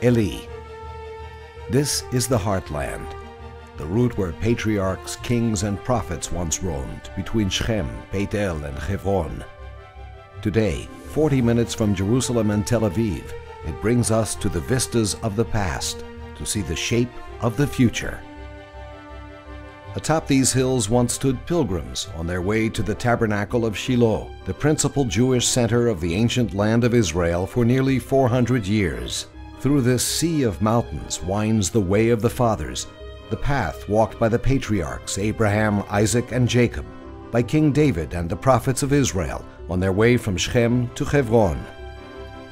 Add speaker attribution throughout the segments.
Speaker 1: Eli. This is the heartland, the route where patriarchs, kings, and prophets once roamed between Shechem, Beit El, and Hebron. Today, 40 minutes from Jerusalem and Tel Aviv, it brings us to the vistas of the past to see the shape of the future. Atop these hills once stood pilgrims on their way to the Tabernacle of Shiloh, the principal Jewish center of the ancient land of Israel for nearly 400 years. Through this sea of mountains winds the way of the fathers, the path walked by the patriarchs Abraham, Isaac, and Jacob, by King David and the prophets of Israel on their way from Shechem to Hebron.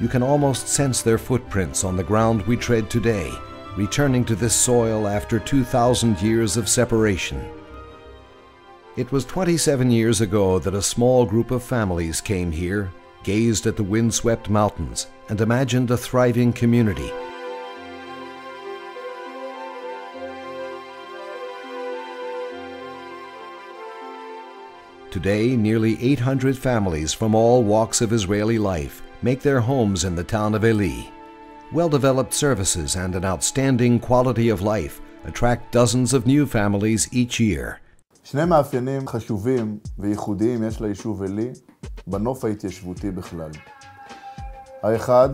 Speaker 1: You can almost sense their footprints on the ground we tread today, returning to this soil after 2,000 years of separation. It was 27 years ago that a small group of families came here, gazed at the windswept mountains, and imagined a thriving community. Today, nearly 800 families from all walks of Israeli life make their homes in the town of Eli. Well-developed services and an outstanding quality of life attract dozens of new families each year.
Speaker 2: שני מאפיינים חשובים וייחודיים יש ליישוב אלי בנוף ההתיישבותי בכלל. האחד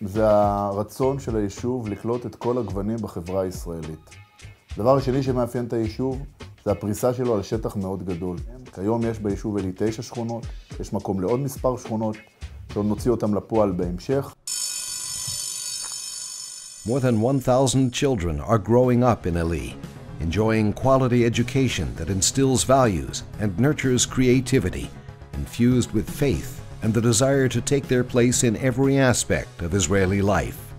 Speaker 2: זה הרצון של היישוב לקלוט את כל הגוונים בחברה הישראלית. הדבר השני שמאפיין את היישוב זה הפריסה שלו על שטח מאוד גדול. כיום יש ביישוב אלי 9 שכונות, יש מקום לעוד מספר שכונות, שעוד נוציא אותם לפועל בהמשך.
Speaker 1: More than 1,000 children are growing up in Eli, enjoying quality education that instills values and nurtures creativity, infused with faith and the desire to take their place in every aspect of Israeli life.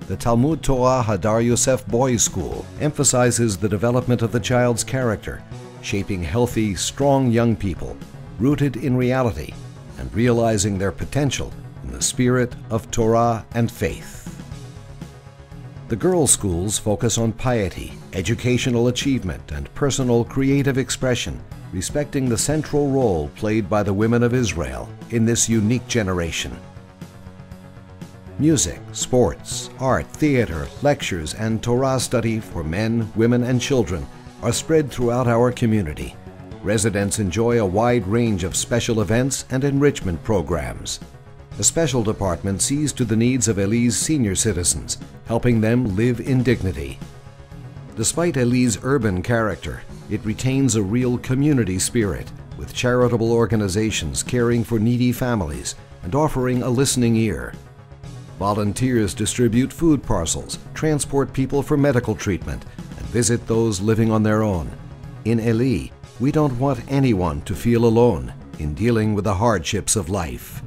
Speaker 1: The Talmud Torah Hadar Yosef Boys School emphasizes the development of the child's character, shaping healthy, strong young people, rooted in reality and realizing their potential in the spirit of Torah and faith. The girls' schools focus on piety, educational achievement, and personal creative expression, respecting the central role played by the women of Israel in this unique generation. Music, sports, art, theater, lectures, and Torah study for men, women, and children are spread throughout our community. Residents enjoy a wide range of special events and enrichment programs. A special department sees to the needs of Eli's senior citizens, helping them live in dignity. Despite Eli's urban character, it retains a real community spirit, with charitable organizations caring for needy families and offering a listening ear. Volunteers distribute food parcels, transport people for medical treatment, and visit those living on their own. In Eli, we don't want anyone to feel alone in dealing with the hardships of life.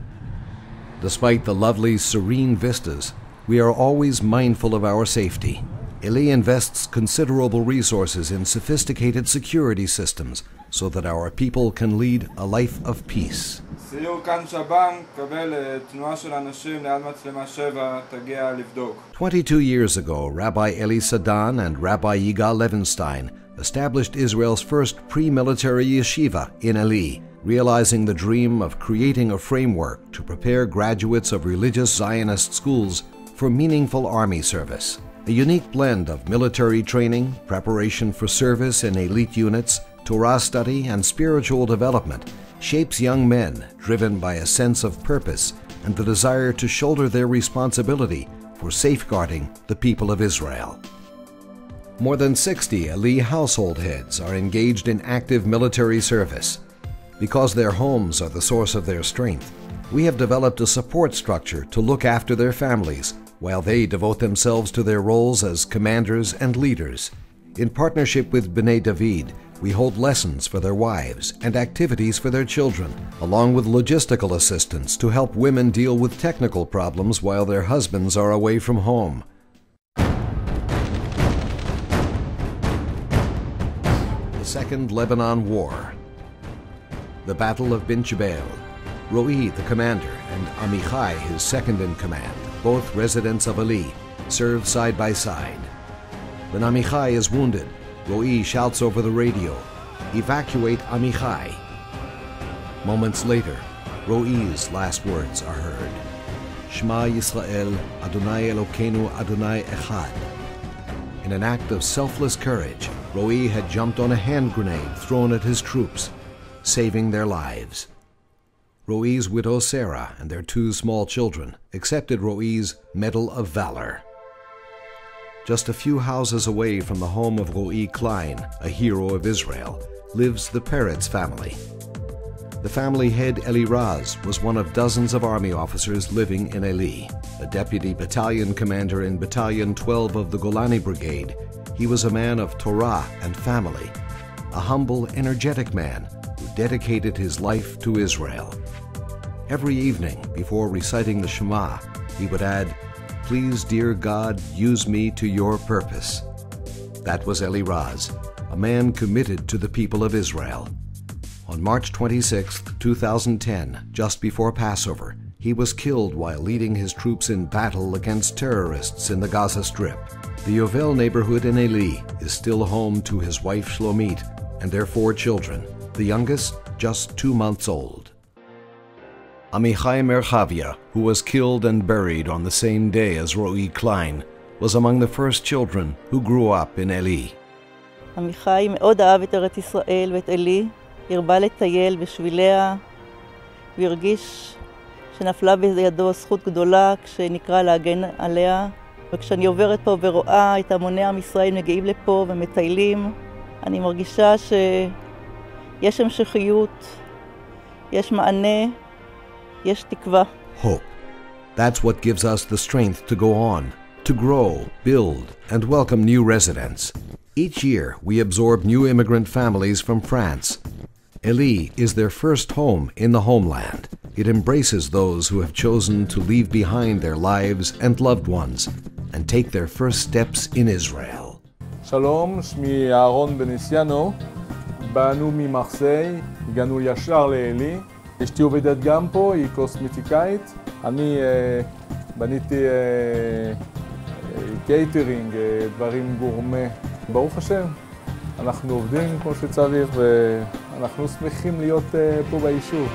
Speaker 1: Despite the lovely, serene vistas, we are always mindful of our safety. Eli invests considerable resources in sophisticated security systems so that our people can lead a life of peace. 22 years ago, Rabbi Eli Sadan and Rabbi Yigal Levenstein established Israel's first pre-military yeshiva in Eli, realizing the dream of creating a framework to prepare graduates of religious Zionist schools for meaningful army service. A unique blend of military training, preparation for service in elite units, Torah study, and spiritual development shapes young men driven by a sense of purpose and the desire to shoulder their responsibility for safeguarding the people of Israel. More than 60 Eli household heads are engaged in active military service. Because their homes are the source of their strength, we have developed a support structure to look after their families while they devote themselves to their roles as commanders and leaders. In partnership with B'nai David, we hold lessons for their wives and activities for their children, along with logistical assistance to help women deal with technical problems while their husbands are away from home. The Second Lebanon War. The Battle of Bin Jbeil. Ro'i, the commander, and Amichai, his second-in-command, both residents of Eli, served side by side. When Amichai is wounded, Ro'i shouts over the radio, "Evacuate Amichai." Moments later, Ro'i's last words are heard. Shema Yisrael, Adonai Elokeinu, Adonai Echad. In an act of selfless courage, Ro'i had jumped on a hand grenade thrown at his troops, saving their lives. Ro'i's widow Sarah and their 2 small children accepted Ro'i's Medal of Valor. Just a few houses away from the home of Ro'i Klein, a hero of Israel, lives the Peretz family. The family head Eli Raz was one of dozens of army officers living in Eli. A deputy battalion commander in Battalion 12 of the Golani Brigade, he was a man of Torah and family, a humble, energetic man who dedicated his life to Israel. Every evening, before reciting the Shema, he would add, "Please, dear God, use me to your purpose." That was Eli Raz, a man committed to the people of Israel. On March 26, 2010, just before Passover, he was killed while leading his troops in battle against terrorists in the Gaza Strip. The Yovel neighborhood in Eli is still home to his wife Shlomit and their 4 children, the youngest just 2 months old. Amichai Merchavia, who was killed and buried on the same day as Ro'i Klein, was among the first children who grew up in Eli.
Speaker 3: עמיחי מאוד אהב את ארץ ישראל ואת אלי, הרבה לטייל בשביליה, והרגיש שנפלה בידו זכות גדולה כשנקרא להגן עליה. וכשאני עוברת פה ורואה את המוני עם ישראל מגיעים לפה ומטיילים, אני מרגישה שיש המשכיות, יש מענה, יש תקווה.
Speaker 1: Hope. That's what gives us the strength to go on, to grow, build, and welcome new residents. Each year, we absorb new immigrant families from France. Eli is their first home in the homeland. It embraces those who have chosen to leave behind their lives and loved ones and take their first steps in Israel.
Speaker 4: שלום, שמי אהרון בניסיאנו. באנו ממרסיי, הגענו ישר לאלי. אשתי עובדת גם פה, היא קוסמטיקאית. אני בניתי קייטרינג, דברים גורמה. ברוך השם, אנחנו עובדים כמו שצריך ואנחנו שמחים להיות פה ביישוב.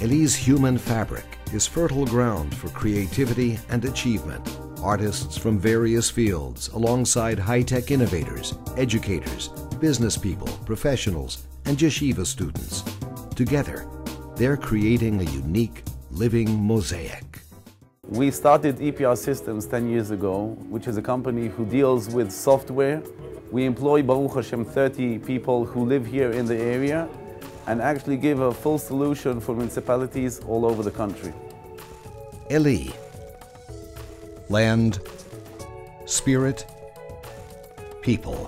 Speaker 1: Eli's human fabric is fertile ground for creativity and achievement. Artists from various fields, alongside high-tech innovators, educators, business people, professionals, and yeshiva students. Together, they're creating a unique, living mosaic.
Speaker 5: We started EPR Systems 10 years ago, which is a company who deals with software. We employ, Baruch Hashem, 30 people who live here in the area and actually give a full solution for municipalities all over the country.
Speaker 1: Eli. Land, spirit, people.